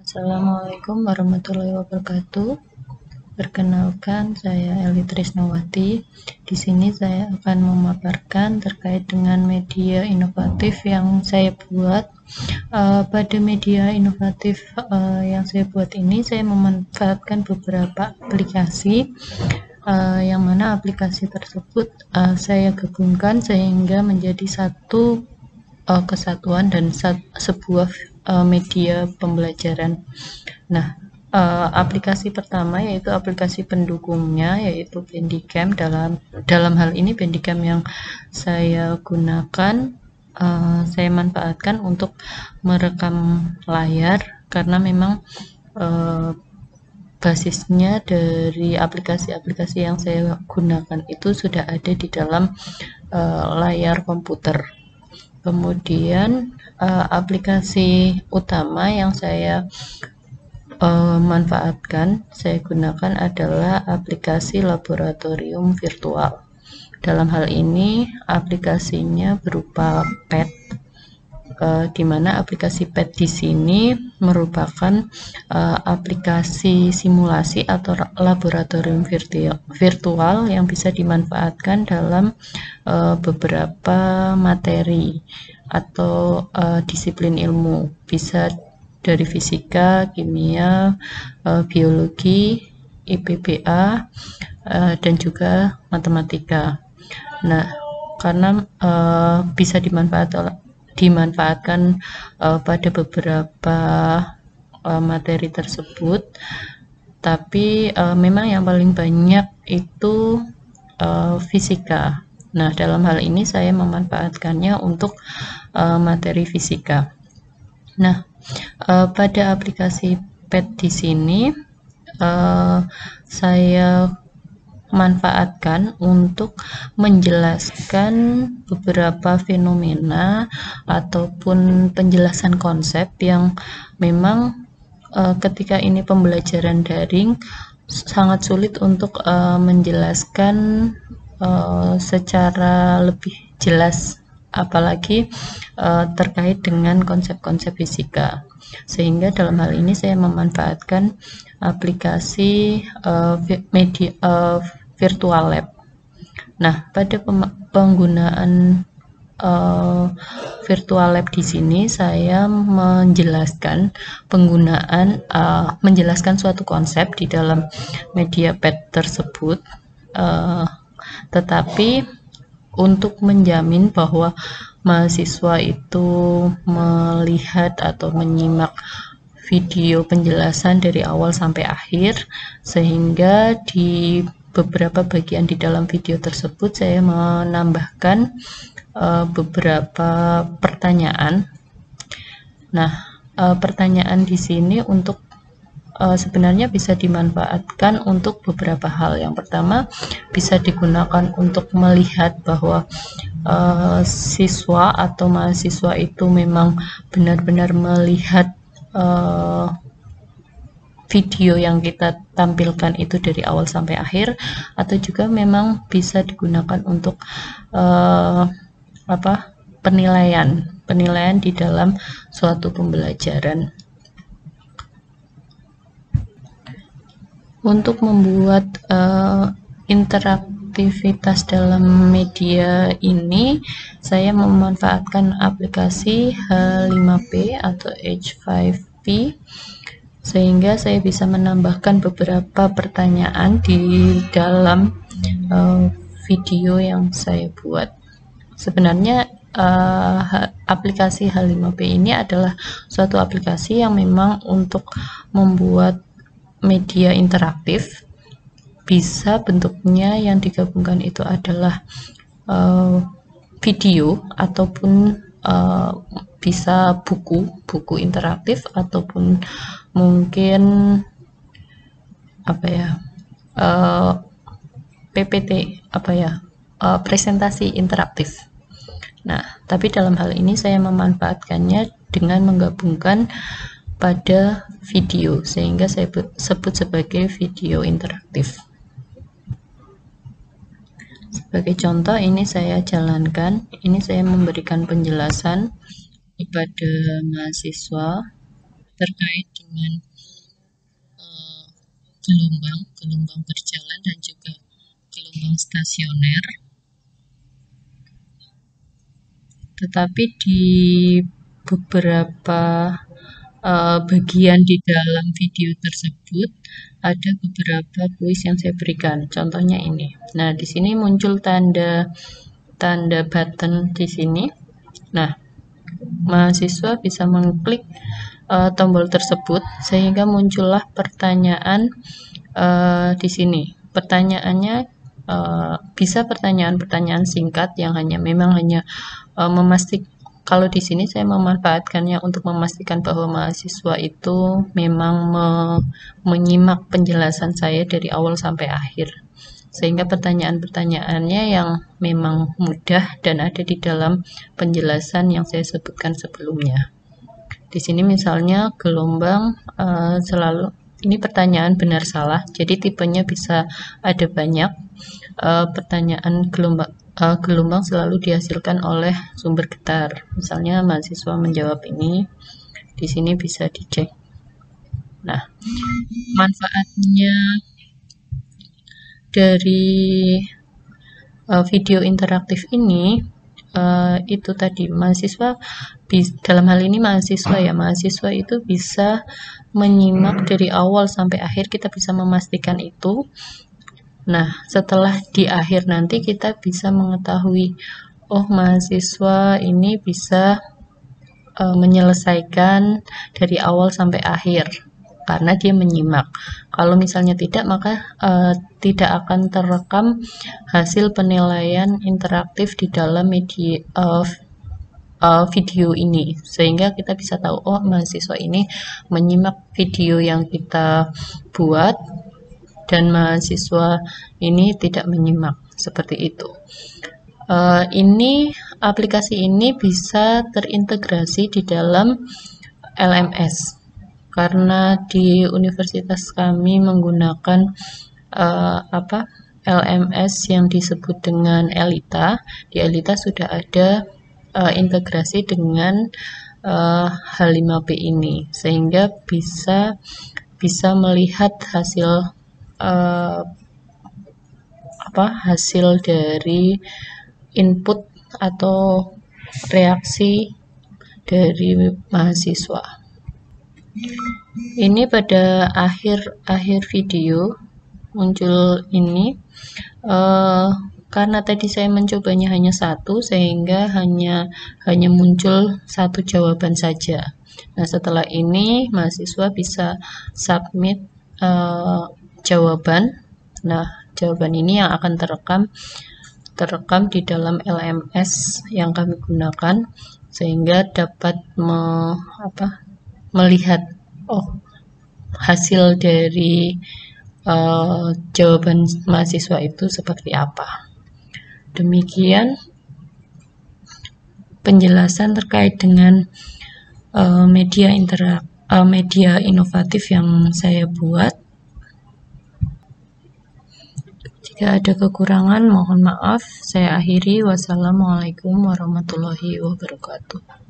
Assalamualaikum warahmatullahi wabarakatuh. Perkenalkan, saya Eli Trisnawati. Di sini saya akan memaparkan terkait dengan media inovatif yang saya buat. Pada media inovatif yang saya buat ini, saya memanfaatkan beberapa aplikasi, yang mana aplikasi tersebut saya gabungkan sehingga menjadi satu kesatuan dan sebuah media pembelajaran. Nah, aplikasi pertama yaitu aplikasi pendukungnya, yaitu Bandicam. Dalam hal ini Bandicam yang saya gunakan, saya manfaatkan untuk merekam layar karena memang basisnya dari aplikasi-aplikasi yang saya gunakan itu sudah ada di dalam layar komputer. Kemudian aplikasi utama yang saya saya gunakan adalah aplikasi laboratorium virtual. Dalam hal ini aplikasinya berupa PET, di mana aplikasi PET di sini merupakan aplikasi simulasi atau laboratorium virtual yang bisa dimanfaatkan dalam beberapa materi atau disiplin ilmu, bisa dari fisika, kimia, biologi, IPBA, dan juga matematika. Nah, karena bisa dimanfaatkan pada beberapa materi tersebut, tapi memang yang paling banyak itu fisika. Nah, dalam hal ini saya memanfaatkannya untuk materi fisika. Nah, pada aplikasi PET di sini saya manfaatkan untuk menjelaskan beberapa fenomena ataupun penjelasan konsep yang memang ketika ini pembelajaran daring sangat sulit untuk menjelaskan secara lebih jelas, apalagi terkait dengan konsep-konsep fisika. Sehingga dalam hal ini saya memanfaatkan aplikasi media virtual lab. Nah, pada penggunaan virtual lab di sini saya menjelaskan suatu konsep di dalam media PET tersebut, tetapi untuk menjamin bahwa mahasiswa itu melihat atau menyimak video penjelasan dari awal sampai akhir, sehingga di beberapa bagian di dalam video tersebut saya menambahkan beberapa pertanyaan. Nah, pertanyaan di sini untuk sebenarnya bisa dimanfaatkan untuk beberapa hal. Yang pertama, bisa digunakan untuk melihat bahwa siswa atau mahasiswa itu memang benar-benar melihat video yang kita tampilkan itu dari awal sampai akhir, atau juga memang bisa digunakan untuk penilaian di dalam suatu pembelajaran. Untuk membuat interaktivitas dalam media ini, saya memanfaatkan aplikasi H5P atau H5P, sehingga saya bisa menambahkan beberapa pertanyaan di dalam video yang saya buat. Sebenarnya aplikasi H5P ini adalah suatu aplikasi yang memang untuk membuat media interaktif. Bisa bentuknya yang digabungkan itu adalah video ataupun bisa buku interaktif, ataupun mungkin PPT presentasi interaktif. Nah, tapi dalam hal ini saya memanfaatkannya dengan menggabungkan pada video, sehingga saya sebut sebagai video interaktif. Sebagai contoh, ini saya jalankan, ini saya memberikan penjelasan kepada mahasiswa terkait dengan gelombang berjalan dan juga gelombang stasioner. Tetapi di beberapa bagian di dalam video tersebut ada beberapa kuis yang saya berikan. Contohnya ini. Nah, di sini muncul tanda button di sini. Nah, mahasiswa bisa mengklik tombol tersebut sehingga muncullah pertanyaan di sini. Pertanyaannya bisa pertanyaan-pertanyaan singkat yang memang hanya memastikan. Kalau di sini saya memanfaatkannya untuk memastikan bahwa mahasiswa itu memang menyimak penjelasan saya dari awal sampai akhir. Sehingga pertanyaan-pertanyaannya yang memang mudah dan ada di dalam penjelasan yang saya sebutkan sebelumnya. Di sini misalnya gelombang selalu, ini pertanyaan benar salah, jadi tipenya bisa ada banyak. Pertanyaan gelombang selalu dihasilkan oleh sumber getar. Misalnya mahasiswa menjawab ini, di sini bisa dicek. Nah, manfaatnya dari video interaktif ini itu tadi, mahasiswa dalam hal ini mahasiswa itu bisa menyimak dari awal sampai akhir, kita bisa memastikan itu. Nah, setelah di akhir nanti kita bisa mengetahui, oh mahasiswa ini bisa menyelesaikan dari awal sampai akhir karena dia menyimak. Kalau misalnya tidak, maka tidak akan terekam hasil penilaian interaktif di dalam media video ini, sehingga kita bisa tahu, oh mahasiswa ini menyimak video yang kita buat dan mahasiswa ini tidak menyimak, seperti itu. Aplikasi ini bisa terintegrasi di dalam LMS karena di universitas kami menggunakan LMS yang disebut dengan Elita. Di Elita sudah ada integrasi dengan H5P ini, sehingga bisa melihat hasil hasil dari input atau reaksi dari mahasiswa. Ini pada akhir video muncul ini karena tadi saya mencobanya hanya satu, sehingga hanya muncul satu jawaban saja. Nah, setelah ini mahasiswa bisa submit jawaban. Nah, jawaban ini yang akan terekam di dalam LMS yang kami gunakan, sehingga dapat melihat hasil dari jawaban mahasiswa itu seperti apa. Demikian penjelasan terkait dengan media inovatif yang saya buat. Jika ada kekurangan, mohon maaf. Saya akhiri. Wassalamualaikum warahmatullahi wabarakatuh.